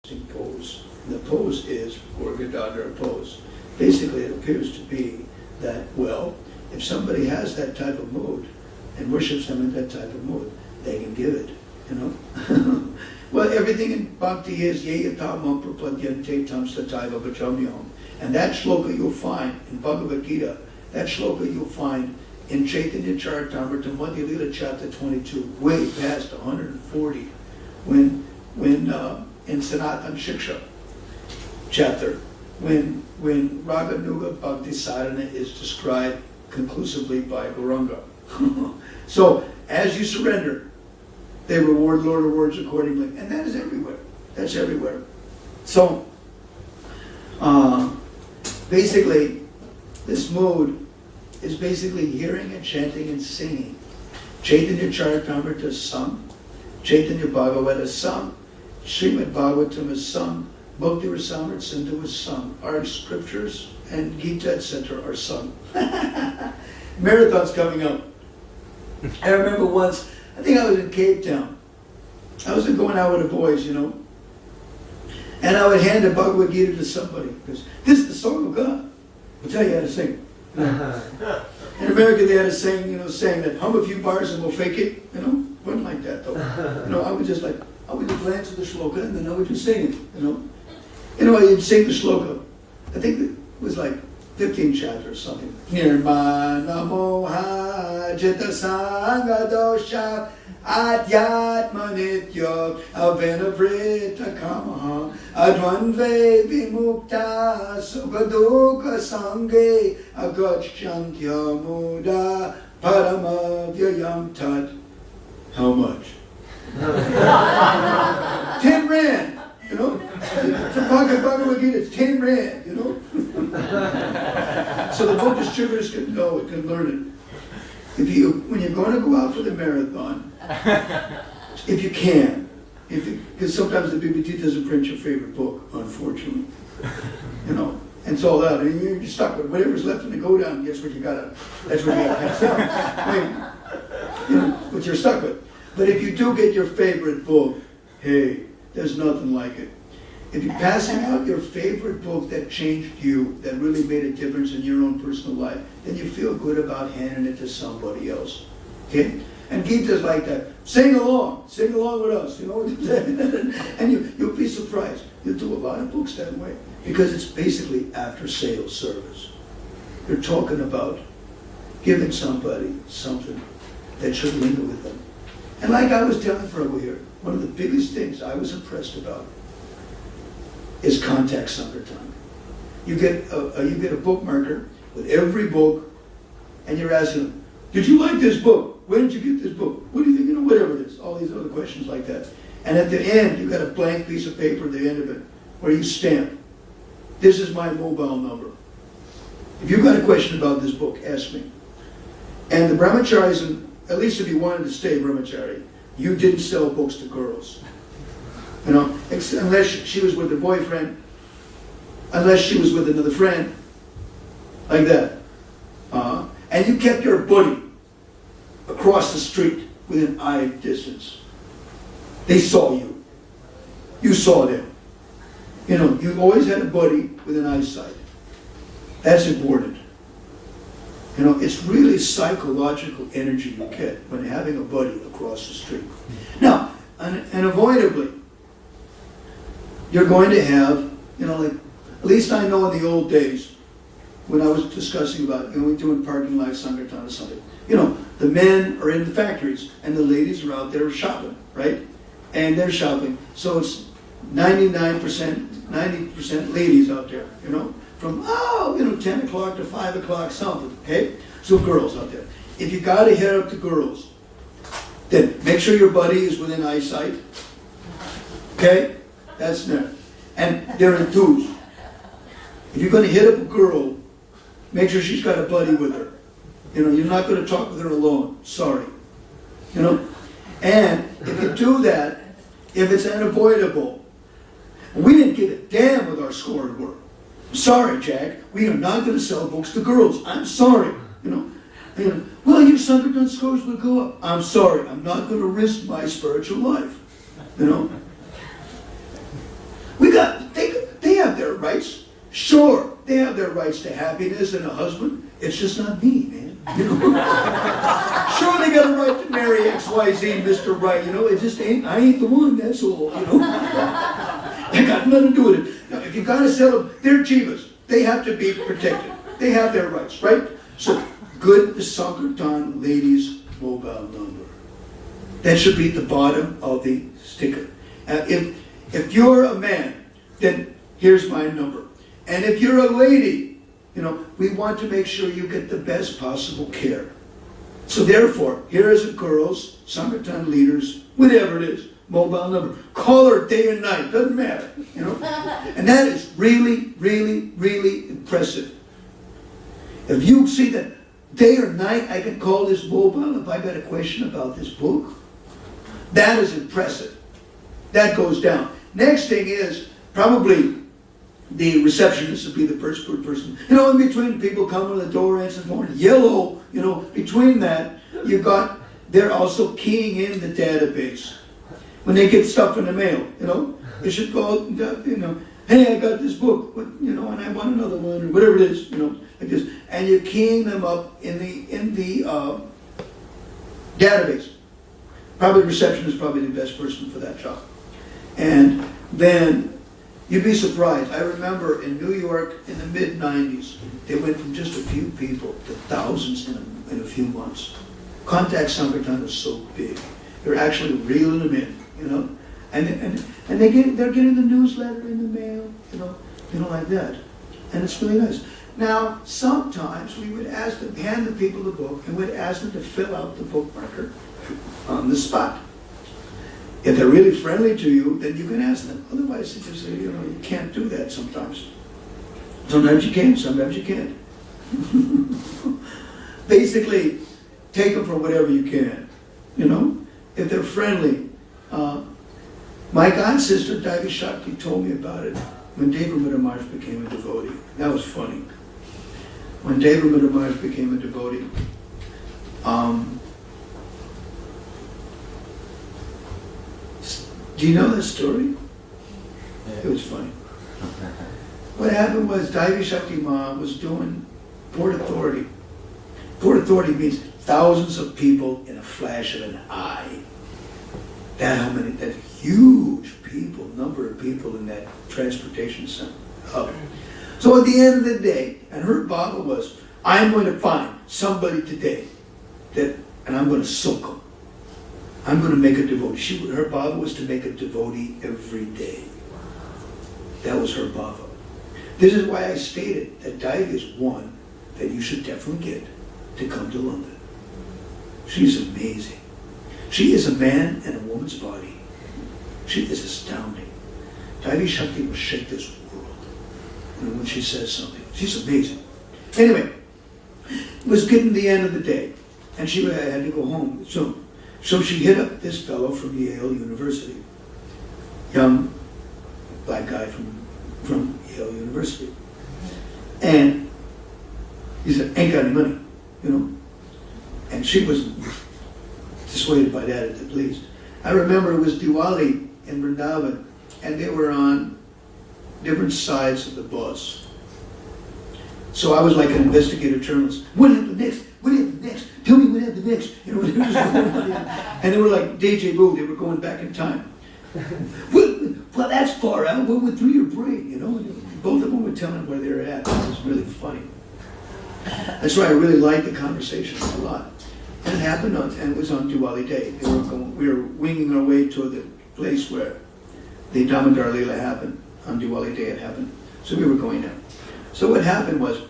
pose. And the pose is Gorgadadra pose. Basically, it appears to be that, well, if somebody has that type of mood and worships them in that type of mood, they can give it, you know. Well, everything in Bhakti is yeyatam prapadyante tam sataiva bhajamyam. And that shloka you'll find in Bhagavad Gita, that shloka you'll find in Chaitanya Charitamrita Madhya Lila chapter 22, way past 140, when in Sanatan Shiksha chapter, when Raganuga Bhakti Sadhana is described conclusively by Gauranga. So, as you surrender, they reward Lord rewards accordingly. And that is everywhere. That's everywhere. So, basically, this mood is basically hearing and chanting and singing. Chaitanya Charitamrita is sung. Chaitanya Bhagavata is sung. Srimad Bhagavatam is sung. Bhakti Rasamrita Sindhu is sung. Our scriptures and Gita, etc. are sung. Marathon's coming up. I remember once, I think I was in Cape Town. I was going out with the boys, you know. And I would hand a Bhagavad Gita to somebody. Because this is the song of God. I'll tell you how to sing. In America they had a saying, you know, saying that hum a few bars and we'll fake it, you know. Wasn't like that though. You know, I would just glance at the shloka and then I would just sing it, you know. You know, I'd sing the shloka. I think it was like 15 chapters or something. Nirmana moha jita sanga dosha adhyatma nitya avinavrita kamaha advanve vimukta sukhaduka sange agachantya muda paramavyayam tat. How much? 10 rand, you know? It's a Bhagavad Gita, it's 10 rand, you know? So the book distributors can know it, can learn it. When you're going to go out for the marathon, if you can, because sometimes the BBT doesn't print your favorite book, unfortunately. You know, and it's all that. And you're stuck with whatever's left in the go down, that's what you gotta pass out. I mean, you know, what you're stuck with. But if you do get your favorite book, hey, there's nothing like it. If you're passing out your favorite book that changed you, that really made a difference in your own personal life, then you feel good about handing it to somebody else. Okay? And Gita's like that. Sing along with us, you know. And you'll be surprised. You'll do a lot of books that way. Because it's basically after sales service. You're talking about giving somebody something that should linger with them. And like I was telling Prabhu here, one of the biggest things I was impressed about is contact Sankirtan. You get a bookmarker with every book, and you're asking them, did you like this book? Where did you get this book? What do you think? You know, whatever it is. All these other questions like that. And at the end, you got a blank piece of paper at the end of it where you stamp, this is my mobile number. If you've got a question about this book, ask me. And the brahmacharis, at least if you wanted to stay brahmachari, you didn't sell books to girls. You know, unless she was with her boyfriend, unless she was with another friend, like that. And you kept your buddy across the street within eye distance. They saw you. You saw them. You know, you always had a buddy within eyesight. That's important. You know, it's really psychological energy you get when having a buddy across the street. Now, unavoidably, you're going to have, you know, like, at least I know in the old days, when I was discussing about, you know, we doing parking lot Sankirtan or something, you know, the men are in the factories and the ladies are out there shopping, right? And they're shopping. So it's 90% ladies out there, you know, from, 10 o'clock to 5 o'clock, something, okay? So girls out there. If you got to hit up the girls, then make sure your buddy is within eyesight, okay? That's there. And they're in twos. If you're going to hit up a girl, make sure she's got a buddy with her. You know, you're not going to talk with her alone. Sorry. You know? And if you do that, if it's unavoidable, we didn't give a damn with our scored work. Sorry, Jack, we are not going to sell books to girls. I'm sorry. You know, well, your Sankirtan scores will go up. I'm sorry, I'm not going to risk my spiritual life. You know? rights to happiness and a husband. It's just not me, man. You know? Sure, they got a right to marry XYZ, Mr. Right. You know, it just ain't. I ain't the one. That's all. You know. They got nothing to do with it. Now, if you gotta sell them, they're Jivas. They have to be protected. They have their rights, right? So, good the Sankirtan ladies' mobile number. That should be at the bottom of the sticker. If you're a man, then here's my number. And if you're a lady, you know, we want to make sure you get the best possible care. So therefore, here is a girl's, Sankirtan leaders, whatever it is, mobile number. Call her day and night, doesn't matter, you know. And that is really, really, really impressive. If you see that day or night, I can call this mobile if I got a question about this book. That is impressive. That goes down. Next thing is probably the receptionist would be the first person. You know, in between people coming to the door, answering the phone, yellow, you know, between that, they're also keying in the database. When they get stuff in the mail, you know, they should go, you know, hey, I got this book, but, you know, and I want another one, or whatever it is, you know, like this. And you're keying them up in the database. Probably receptionist is probably the best person for that job. And then you'd be surprised. I remember in New York in the mid-90s, they went from just a few people to thousands in a few months. Contact Sankirtan was so big. They're actually reeling them in, you know. And they're getting the newsletter in the mail, you know, like that. And it's really nice. Now, sometimes we would ask them, hand the people the book, and we'd ask them to fill out the bookmarker on the spot. If they're really friendly to you, then you can ask them. Otherwise, you just say, you know, you can't do that sometimes. Sometimes you can, sometimes you can't. Basically, take them for whatever you can, you know. If they're friendly. My god sister, Devi Shakti, told me about it when Devamrita Maharaj became a devotee. That was funny. When Devamrita Maharaj became a devotee, do you know that story? Yeah. It was funny. What happened was Devi Shakti Ma was doing Port Authority. Port Authority means thousands of people in a flash of an eye. That huge number of people in that transportation center. So at the end of the day, and her bhava was, I'm going to find somebody today and I'm going to soak them. I'm going to make a devotee. Her bhava was to make a devotee every day. That was her bhava. This is why I stated that Devi is one that you should definitely get to come to London. She's amazing. She is a man and a woman's body. She is astounding. Devi Shakti will shake this world when she says something. She's amazing. Anyway, it was getting the end of the day, and she had to go home soon. So she hit up this fellow from Yale University, young black guy from Yale University. And he said, ain't got any money, you know. And she was dissuaded by that at least. I remember it was Diwali in Vrindavan, and they were on different sides of the bus. So I was like an investigative journalist. What happened next? What happened next? Tell me what happened next. You know, what was going on. And they were like deja vu. They were going back in time. Well, that's far out. What went through your brain? You know, and both of them were telling where they were at. It was really funny. That's why I really liked the conversation a lot. And it happened and it was on Diwali Day. We were winging our way to the place where the Damodar Leela happened. On Diwali Day it happened. So we were going there. So what happened was,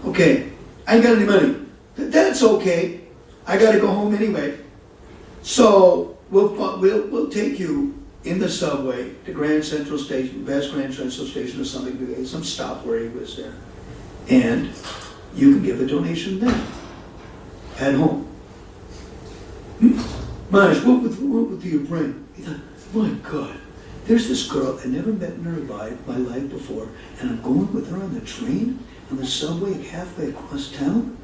okay, I ain't got any money. That's okay. I got to go home anyway. So we'll take you in the subway to Grand Central Station, West Grand Central Station or something, some stop where he was there. And you can give a donation then, at home. Maharaj, what with your brain? He thought, my God, there's this girl I never met in my life before, and I'm going with her on the train, on the subway, halfway across town,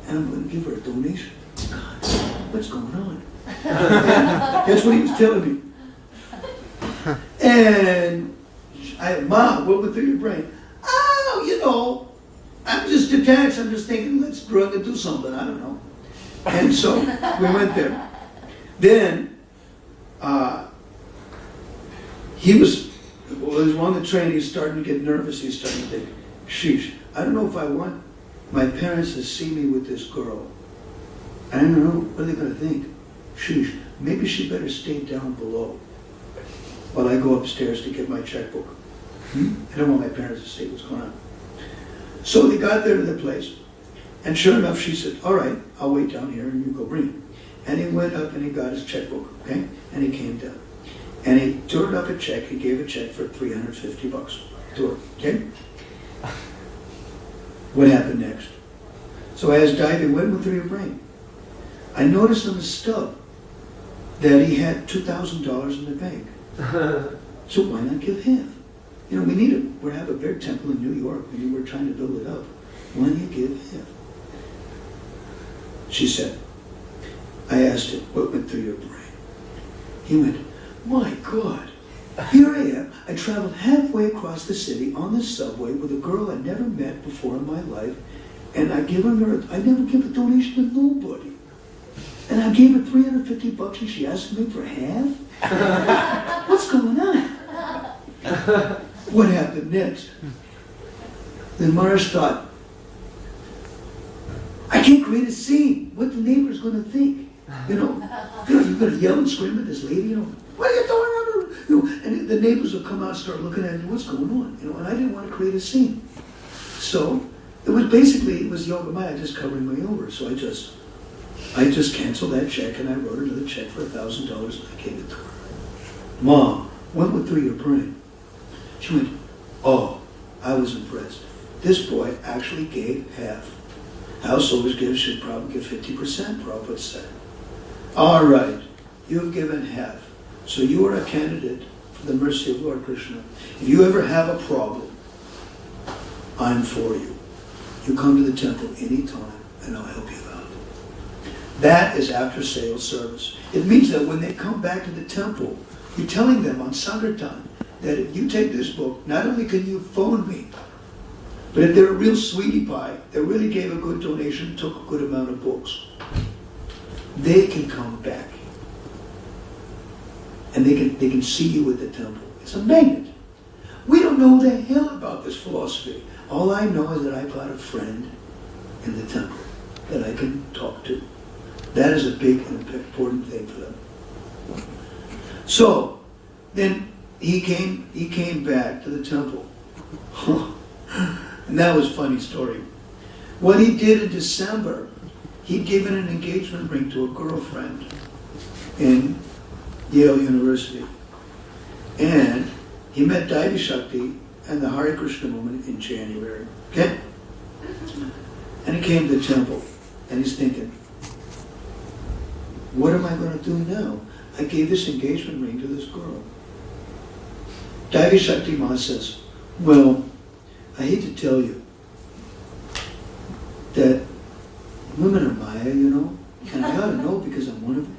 and I'm going to give her a donation. God, what's going on? That's what he was telling me. And Ma, what went through your brain? Oh, you know, I'm just detached. I'm just thinking, let's drug and do something. I don't know. And so we went there. Then he was on the train. He's starting to get nervous. He's starting to think, sheesh, I don't know if I want my parents to see me with this girl. I don't know. What are they going to think? Sheesh, maybe she better stay down below while I go upstairs to get my checkbook. I don't want my parents to see what's going on. So they got there to the place, and sure enough, she said, all right, I'll wait down here and you go bring it. And he went up and he got his checkbook, okay? And he came down. And he turned up a check, he gave a check for $350 to her, okay? What happened next? So I asked Divey, when went through your brain? I noticed on the stub that he had $2,000 in the bank. So why not give half? You know, we have a bear temple in New York. We're trying to build it up. Why don't you give half? She said, I asked him, what went through your brain? He went, my God, here I am. I traveled halfway across the city on the subway with a girl I never met before in my life, and I never give a donation to nobody. And I gave her $350 and she asked me for half? What's going on? What happened next? Then Mars thought, I can't create a scene. What the neighbor's going to think? You're going to yell and scream at this lady, what are you doing? And the neighbors will come out and start looking at me, what's going on? And I didn't want to create a scene. So it was Yoga Maya just covering me over. So I just canceled that check and I wrote another check for $1,000 and I gave it to her. Mom, what went through your brain? She went, oh, I was impressed. This boy actually gave half. Householders should probably give 50%, Prabhupada said. All right, you've given half. So you are a candidate for the mercy of Lord Krishna. If you ever have a problem, I'm for you. You come to the temple anytime and I'll help you out. That is after sales service. It means that when they come back to the temple, you're telling them on Sankirtan that if you take this book, not only can you phone me, but if they're a real sweetie pie, that really gave a good donation, took a good amount of books, they can come back. And they can see you at the temple. It's a magnet. We don't know the hell about this philosophy. All I know is that I've got a friend in the temple that I can talk to. That is a big and important thing for them. So, then he came back to the temple. And that was a funny story. What he did in December, he'd given an engagement ring to a girlfriend in Yale University. And he met Devi Shakti and the Hare Krishna woman in January. Okay? And he came to the temple and he's thinking, what am I going to do now? I gave this engagement ring to this girl. Devi Shakti Ma says, well, I hate to tell you that women are Maya, and I ought to know because I'm one of them.